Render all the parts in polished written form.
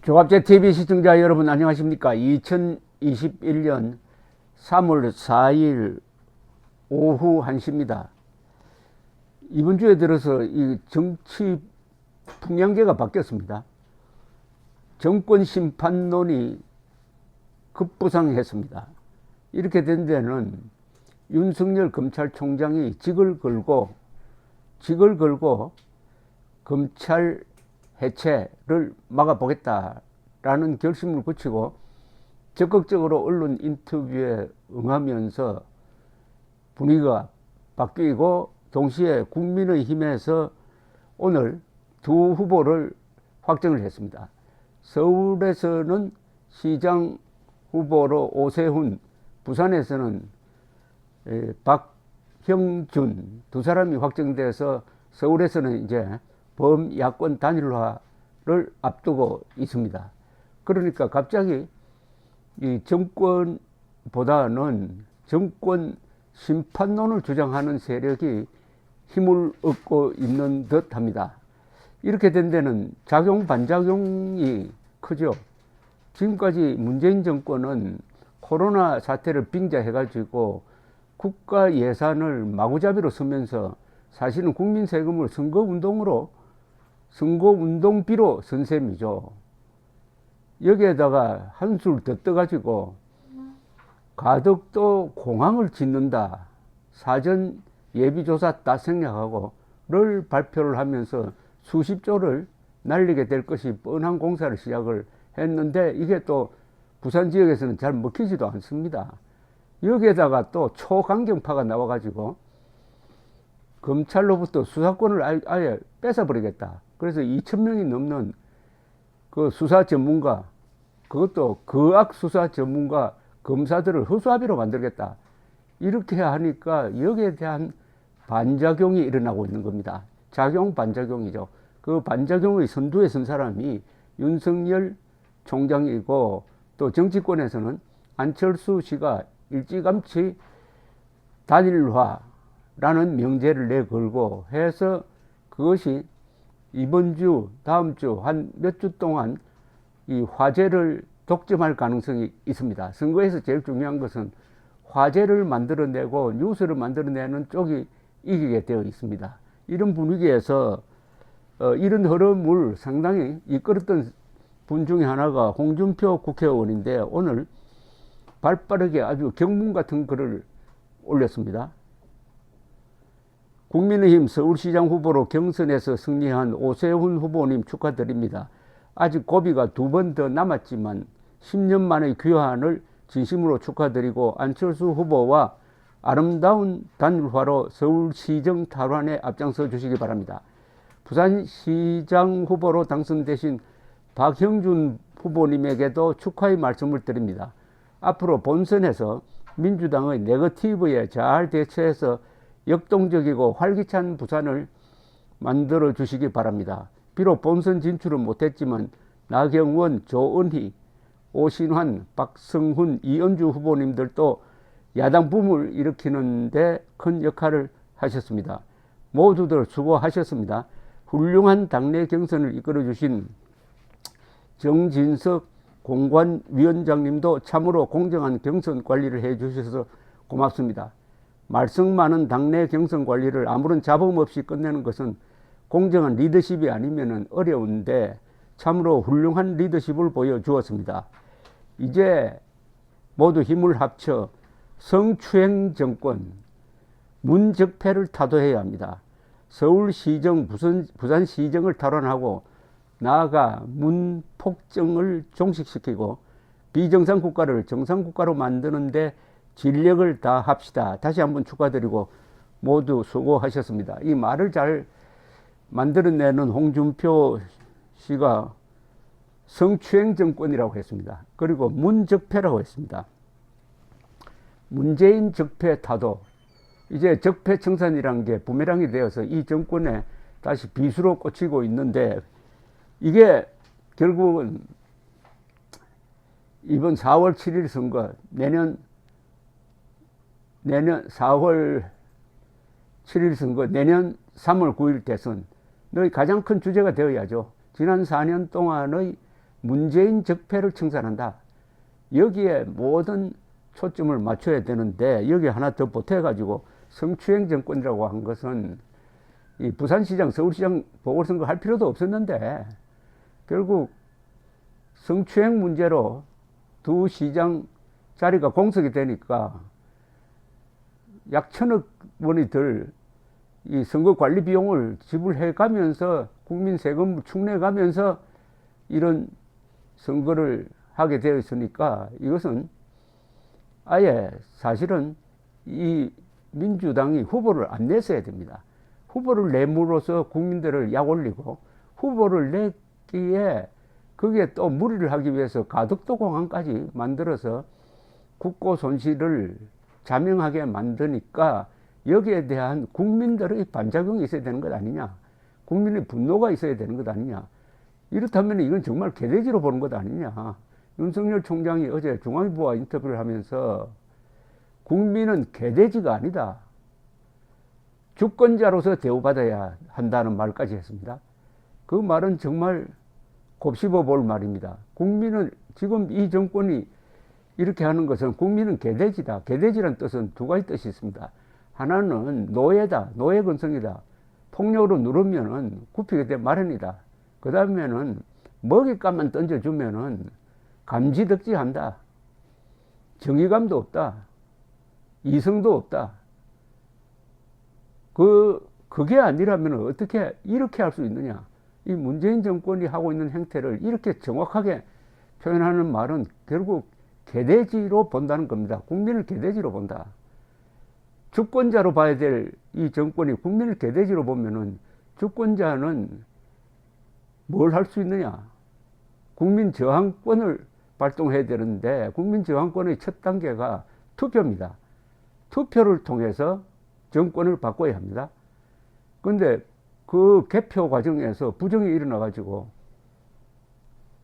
조갑제 TV 시청자 여러분 안녕하십니까? 2021년 3월 4일 오후 1시입니다. 이번 주에 들어서 이 정치 풍향계가 바뀌었습니다. 정권 심판론이 급부상했습니다. 이렇게 된 데는 윤석열 검찰총장이 직을 걸고 검찰 해체를 막아보겠다라는 결심을 굳히고 적극적으로 언론 인터뷰에 응하면서 분위기가 바뀌고, 동시에 국민의힘에서 오늘 두 후보를 확정을 했습니다. 서울에서는 시장 후보로 오세훈, 부산에서는 박형준 두 사람이 확정돼서 서울에서는 이제 범야권 단일화를 앞두고 있습니다. 그러니까 갑자기 이 정권보다는 정권 심판론을 주장하는 세력이 힘을 얻고 있는 듯 합니다. 이렇게 된 데는 작용 반작용이 크죠. 지금까지 문재인 정권은 코로나 사태를 빙자해가지고 국가 예산을 마구잡이로 쓰면서 사실은 국민 세금을 선거운동비로 쓴 셈이죠. 여기에다가 한술 더 떠가지고 가덕도 공항을 짓는다, 사전 예비조사 다 생략하고를 발표를 하면서 수십조를 날리게 될 것이 뻔한 공사를 시작을 했는데, 이게 또 부산 지역에서는 잘 먹히지도 않습니다. 여기에다가 또 초강경파가 나와가지고 검찰로부터 수사권을 아예 뺏어버리겠다. 그래서 2,000명이 넘는 그 수사 전문가, 그것도 거악 수사 전문가 검사들을 허수아비로 만들겠다. 이렇게 하니까 여기에 대한 반작용이 일어나고 있는 겁니다. 작용 반작용이죠. 그 반작용의 선두에 선 사람이 윤석열 총장이고, 또 정치권에서는 안철수 씨가 일찌감치 단일화라는 명제를 내걸고 해서 그것이 이번 주, 다음 주 한 몇 주 동안 이 화제를 독점할 가능성이 있습니다. 선거에서 제일 중요한 것은 화제를 만들어내고 뉴스를 만들어내는 쪽이 이기게 되어 있습니다. 이런 분위기에서 이런 흐름을 상당히 이끌었던 분 중에 하나가 홍준표 국회의원인데, 오늘 발빠르게 아주 경문 같은 글을 올렸습니다. 국민의힘 서울시장 후보로 경선에서 승리한 오세훈 후보님 축하드립니다. 아직 고비가 2번 더 남았지만 10년 만의 귀환을 진심으로 축하드리고, 안철수 후보와 아름다운 단일화로 서울시정 탈환에 앞장서 주시기 바랍니다. 부산시장 후보로 당선되신 박형준 후보님에게도 축하의 말씀을 드립니다. 앞으로 본선에서 민주당의 네거티브에 잘 대처해서 역동적이고 활기찬 부산을 만들어 주시기 바랍니다. 비록 본선 진출은 못했지만 나경원, 조은희, 오신환, 박성훈, 이은주 후보님들도 야당 붐을 일으키는데 큰 역할을 하셨습니다. 모두들 수고하셨습니다. 훌륭한 당내 경선을 이끌어 주신 정진석 공관위원장님도 참으로 공정한 경선 관리를 해 주셔서 고맙습니다. 말썽 많은 당내 경선 관리를 아무런 잡음 없이 끝내는 것은 공정한 리더십이 아니면 어려운데 참으로 훌륭한 리더십을 보여주었습니다. 이제 모두 힘을 합쳐 성추행 정권 문적폐를 타도해야 합니다. 서울시정, 부산시정을 탈환하고 나아가 문폭정을 종식시키고 비정상 국가를 정상 국가로 만드는데 진력을 다합시다. 다시 한번 축하드리고 모두 수고하셨습니다. 이 말을 잘 만들어내는 홍준표 씨가 성추행 정권이라고 했습니다. 그리고 문적폐라고 했습니다. 문재인 적폐 타도, 이제 적폐청산이라는 게 부메랑이 되어서 이 정권에 다시 비수로 꽂히고 있는데, 이게 결국은 이번 4월 7일 선거, 내년 4월 7일 선거, 내년 3월 9일 대선, 너희 가장 큰 주제가 되어야죠. 지난 4년 동안의 문재인 적폐를 청산한다. 여기에 모든 초점을 맞춰야 되는데 여기 하나 더 보태가지고 성추행 정권이라고 한 것은 이 부산시장, 서울시장 보궐선거 할 필요도 없었는데 결국 성추행 문제로 두 시장 자리가 공석이 되니까 약 1,000억 원이 들 이 선거 관리 비용을 지불해 가면서 국민 세금을 축내해 가면서 이런 선거를 하게 되어 있으니까 이것은 아예 사실은 이 민주당이 후보를 안 냈어야 됩니다. 후보를 내므로써 국민들을 약 올리고 후보를 냈기에 거기에 또 무리를 하기 위해서 가덕도 공항까지 만들어서 국고 손실을 자명하게 만드니까 여기에 대한 국민들의 반작용이 있어야 되는 것 아니냐. 국민의 분노가 있어야 되는 것 아니냐. 이렇다면 이건 정말 개돼지로 보는 것 아니냐. 윤석열 총장이 어제 중앙일보와 인터뷰를 하면서 국민은 개돼지가 아니다. 주권자로서 대우받아야 한다는 말까지 했습니다. 그 말은 정말 곱씹어 볼 말입니다. 국민은 지금 이 정권이 이렇게 하는 것은 국민은 개돼지다. 개돼지란 뜻은 두 가지 뜻이 있습니다. 하나는 노예다. 노예 근성이다. 폭력으로 누르면은 굽히게 돼 마련이다. 그 다음에는 먹잇감만 던져주면은 감지덕지한다. 정의감도 없다. 이성도 없다. 그게 아니라면 어떻게 이렇게 할 수 있느냐. 이 문재인 정권이 하고 있는 행태를 이렇게 정확하게 표현하는 말은 결국 개돼지로 본다는 겁니다. 국민을 개돼지로 본다. 주권자로 봐야 될 이 정권이 국민을 개돼지로 보면은 주권자는 뭘 할 수 있느냐. 국민 저항권을 발동해야 되는데 국민 저항권의 첫 단계가 투표입니다. 투표를 통해서 정권을 바꿔야 합니다. 그런데 그 개표 과정에서 부정이 일어나가지고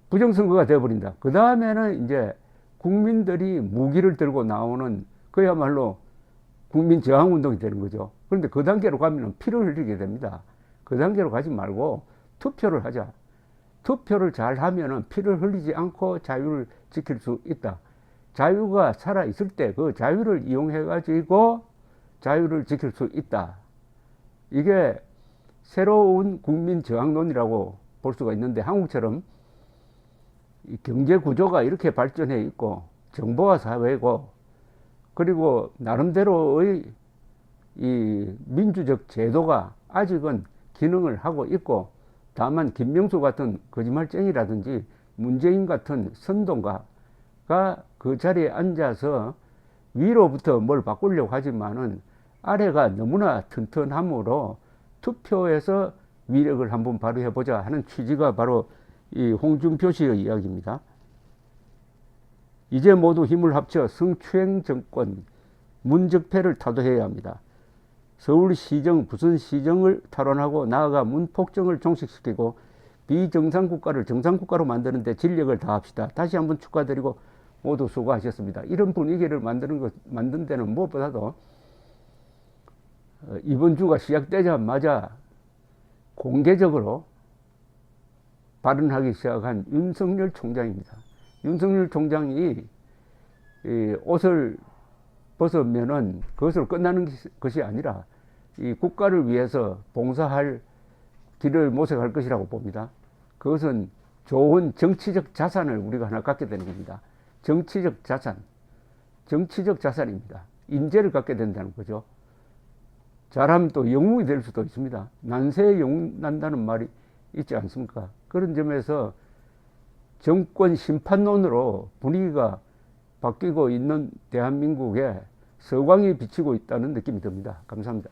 부정선거가 되어버린다. 그 다음에는 이제 국민들이 무기를 들고 나오는 그야말로 국민 저항운동이 되는 거죠. 그런데 그 단계로 가면 피를 흘리게 됩니다. 그 단계로 가지 말고 투표를 하자. 투표를 잘 하면은 피를 흘리지 않고 자유를 지킬 수 있다. 자유가 살아있을 때 그 자유를 이용해가지고 자유를 지킬 수 있다. 이게 새로운 국민 저항론이라고 볼 수가 있는데 한국처럼 이 경제 구조가 이렇게 발전해 있고 정보화 사회고 그리고 나름대로의 이 민주적 제도가 아직은 기능을 하고 있고 다만 김명수 같은 거짓말쟁이라든지 문재인 같은 선동가가 그 자리에 앉아서 위로부터 뭘 바꾸려고 하지만은 아래가 너무나 튼튼하므로 투표에서 위력을 한번 발휘해보자 하는 취지가 바로 이 홍준표 씨의 이야기입니다. 이제 모두 힘을 합쳐 성추행 정권, 문적폐를 타도해야 합니다. 서울시정, 부산시정을 탈원하고 나아가 문폭정을 종식시키고 비정상국가를 정상국가로 만드는 데 진력을 다합시다. 다시 한번 축하드리고 모두 수고하셨습니다. 이런 분위기를 만든 데는 무엇보다도 이번 주가 시작되자마자 공개적으로 발언하기 시작한 윤석열 총장입니다. 윤석열 총장이 옷을 벗으면은 그것으로 끝나는 것이 아니라 이 국가를 위해서 봉사할 길을 모색할 것이라고 봅니다. 그것은 좋은 정치적 자산을 우리가 하나 갖게 되는 겁니다. 정치적 자산, 정치적 자산입니다. 인재를 갖게 된다는 거죠. 잘하면 또 영웅이 될 수도 있습니다. 난세에 영웅 난다는 말이 있지 않습니까? 그런 점에서 정권 심판론으로 분위기가 바뀌고 있는 대한민국에 서광이 비치고 있다는 느낌이 듭니다. 감사합니다.